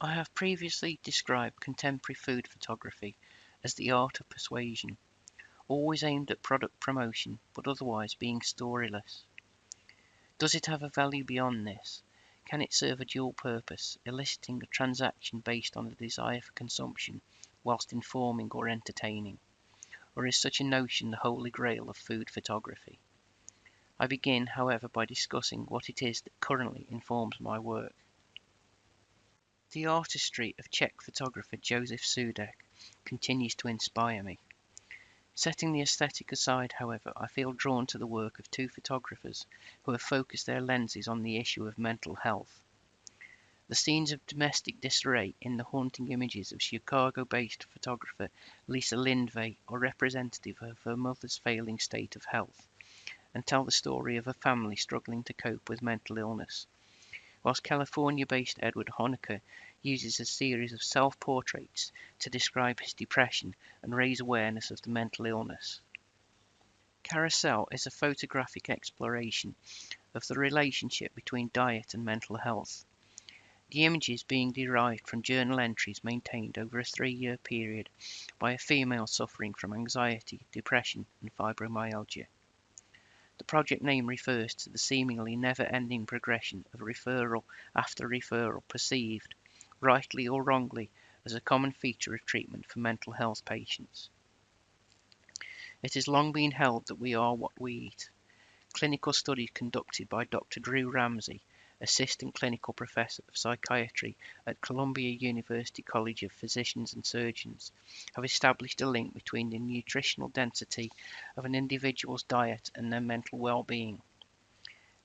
I have previously described contemporary food photography as the art of persuasion, always aimed at product promotion but otherwise being storyless. Does it have a value beyond this? Can it serve a dual purpose, eliciting a transaction based on a desire for consumption whilst informing or entertaining? Or is such a notion the holy grail of food photography? I begin, however, by discussing what it is that currently informs my work. The artistry of Czech photographer Josef Sudek continues to inspire me. Setting the aesthetic aside, however, I feel drawn to the work of two photographers who have focused their lenses on the issue of mental health. The scenes of domestic disarray in the haunting images of Chicago-based photographer Lisa Lindvay are representative of her mother's failing state of health, and tell the story of a family struggling to cope with mental illness, whilst California-based Edward Honecker uses a series of self-portraits to describe his depression and raise awareness of the mental illness. Carousel is a photographic exploration of the relationship between diet and mental health, the images being derived from journal entries maintained over a 3-year period by a female suffering from anxiety, depression, and fibromyalgia. The project name refers to the seemingly never-ending progression of referral after referral perceived, rightly or wrongly, as a common feature of treatment for mental health patients. It has long been held that we are what we eat. Clinical studies conducted by Dr. Drew Ramsey, Assistant Clinical Professor of Psychiatry at Columbia University College of Physicians and Surgeons, have established a link between the nutritional density of an individual's diet and their mental well-being,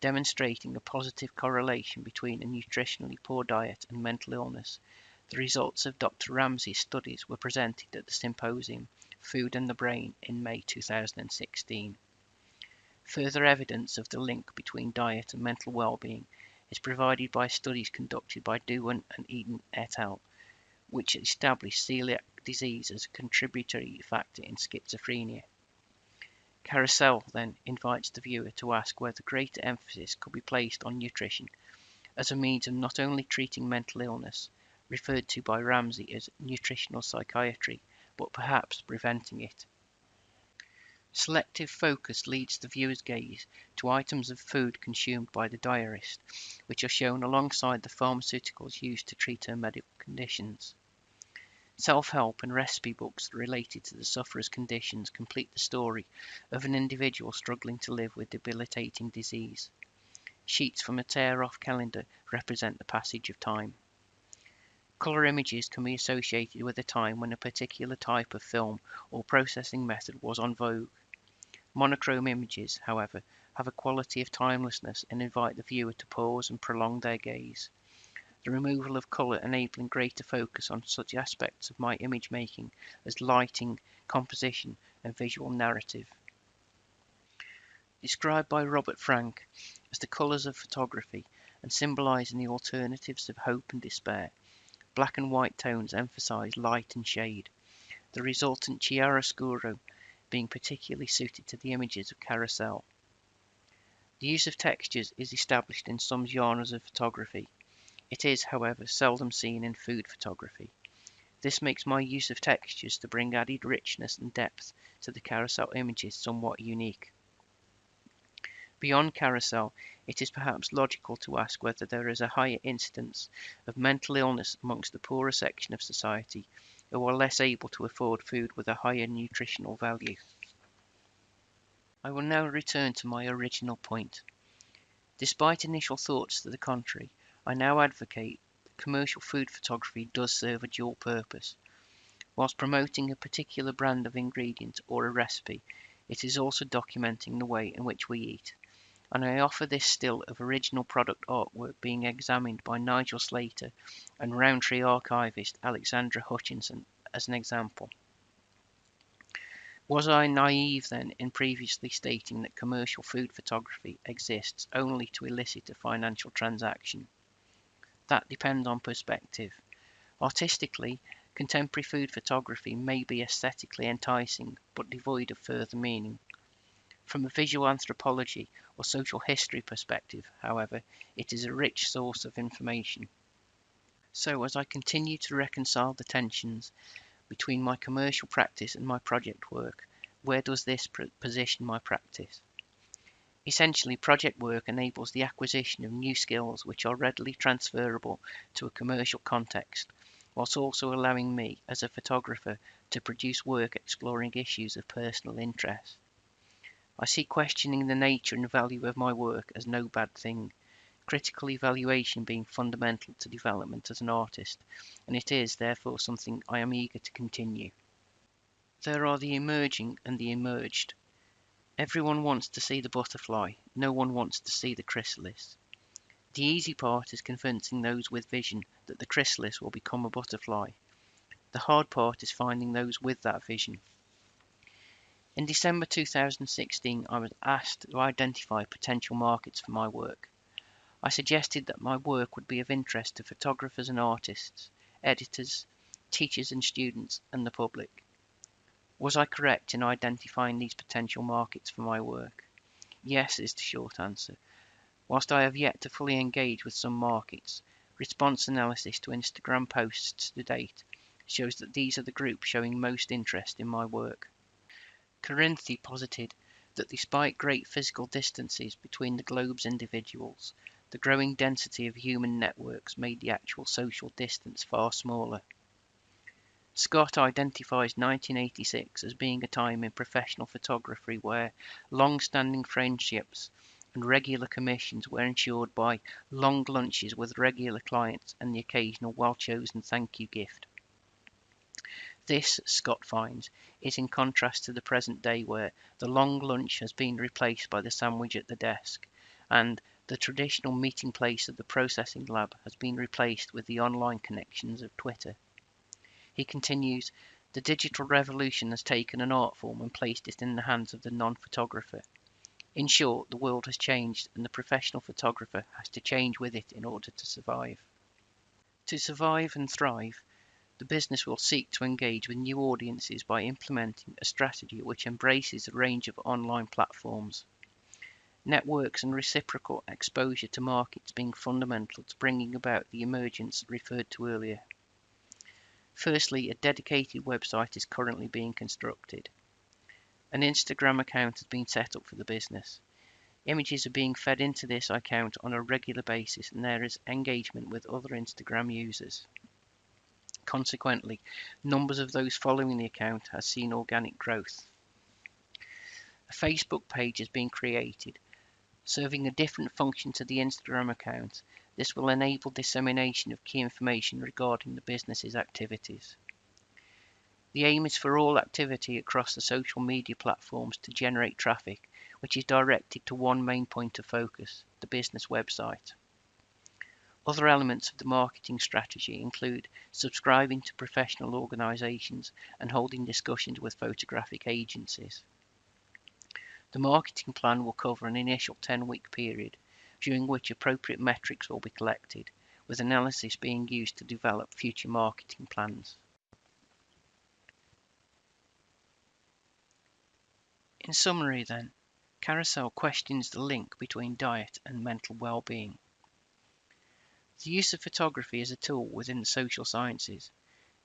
demonstrating a positive correlation between a nutritionally poor diet and mental illness. The results of Dr. Ramsey's studies were presented at the symposium Food and the Brain in May 2016. Further evidence of the link between diet and mental well-being is provided by studies conducted by Dewan and Eden et al., which established celiac disease as a contributory factor in schizophrenia. Carousel then invites the viewer to ask whether greater emphasis could be placed on nutrition as a means of not only treating mental illness, referred to by Ramsey as nutritional psychiatry, but perhaps preventing it. Selective focus leads the viewer's gaze to items of food consumed by the diarist, which are shown alongside the pharmaceuticals used to treat her medical conditions. Self-help and recipe books related to the sufferer's conditions complete the story of an individual struggling to live with debilitating disease. Sheets from a tear-off calendar represent the passage of time. Color images can be associated with a time when a particular type of film or processing method was on vogue. Monochrome images, however, have a quality of timelessness and invite the viewer to pause and prolong their gaze. The removal of color enabling greater focus on such aspects of my image making as lighting, composition, and visual narrative. Described by Robert Frank as the colors of photography and symbolizing the alternatives of hope and despair, black and white tones emphasize light and shade, the resultant chiaroscuro being particularly suited to the images of Carousel. The use of textures is established in some genres of photography. It is, however, seldom seen in food photography. This makes my use of textures to bring added richness and depth to the Carousel images somewhat unique. Beyond Carousel, it is perhaps logical to ask whether there is a higher incidence of mental illness amongst the poorer section of society who are less able to afford food with a higher nutritional value. I will now return to my original point. Despite initial thoughts to the contrary, I now advocate that commercial food photography does serve a dual purpose. Whilst promoting a particular brand of ingredient or a recipe, it is also documenting the way in which we eat. And I offer this still of original product artwork being examined by Nigel Slater and Roundtree archivist Alexandra Hutchinson as an example. Was I naive then in previously stating that commercial food photography exists only to elicit a financial transaction? That depends on perspective. Artistically, contemporary food photography may be aesthetically enticing but devoid of further meaning. From a visual anthropology or social history perspective, however, it is a rich source of information. So as I continue to reconcile the tensions between my commercial practice and my project work, where does this position my practice? Essentially, project work enables the acquisition of new skills which are readily transferable to a commercial context, whilst also allowing me, as a photographer, to produce work exploring issues of personal interest. I see questioning the nature and value of my work as no bad thing, critical evaluation being fundamental to development as an artist, and it is therefore something I am eager to continue. There are the emerging and the emerged. Everyone wants to see the butterfly, no one wants to see the chrysalis. The easy part is convincing those with vision that the chrysalis will become a butterfly. The hard part is finding those with that vision. In December 2016, I was asked to identify potential markets for my work. I suggested that my work would be of interest to photographers and artists, editors, teachers and students, and the public. Was I correct in identifying these potential markets for my work? Yes, is the short answer. Whilst I have yet to fully engage with some markets, response analysis to Instagram posts to date shows that these are the groups showing most interest in my work. Corinthi posited that despite great physical distances between the globe's individuals, the growing density of human networks made the actual social distance far smaller. Scott identifies 1986 as being a time in professional photography where long-standing friendships and regular commissions were ensured by long lunches with regular clients and the occasional well-chosen thank you gift. This, Scott finds, is in contrast to the present day where the long lunch has been replaced by the sandwich at the desk, and the traditional meeting place of the processing lab has been replaced with the online connections of Twitter. He continues, the digital revolution has taken an art form and placed it in the hands of the non-photographer. In short, the world has changed and the professional photographer has to change with it in order to survive. To survive and thrive, the business will seek to engage with new audiences by implementing a strategy which embraces a range of online platforms. Networks and reciprocal exposure to markets being fundamental to bringing about the emergence referred to earlier. Firstly, a dedicated website is currently being constructed. An Instagram account has been set up for the business. Images are being fed into this account on a regular basis and there is engagement with other Instagram users. Consequently, numbers of those following the account has seen organic growth. A Facebook page is being created, serving a different function to the Instagram account. This will enable dissemination of key information regarding the business's activities. The aim is for all activity across the social media platforms to generate traffic, which is directed to one main point of focus, the business website. Other elements of the marketing strategy include subscribing to professional organisations and holding discussions with photographic agencies. The marketing plan will cover an initial 10-week period, during which appropriate metrics will be collected, with analysis being used to develop future marketing plans. In summary then, Carousel questions the link between diet and mental well-being. The use of photography as a tool within the social sciences,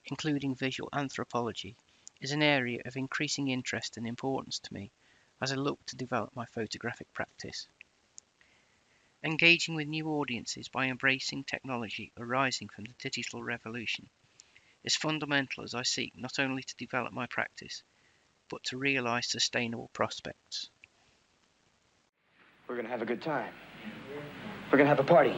including visual anthropology, is an area of increasing interest and importance to me as I look to develop my photographic practice. Engaging with new audiences by embracing technology arising from the digital revolution is fundamental as I seek not only to develop my practice, but to realise sustainable prospects. We're going to have a good time. We're going to have a party.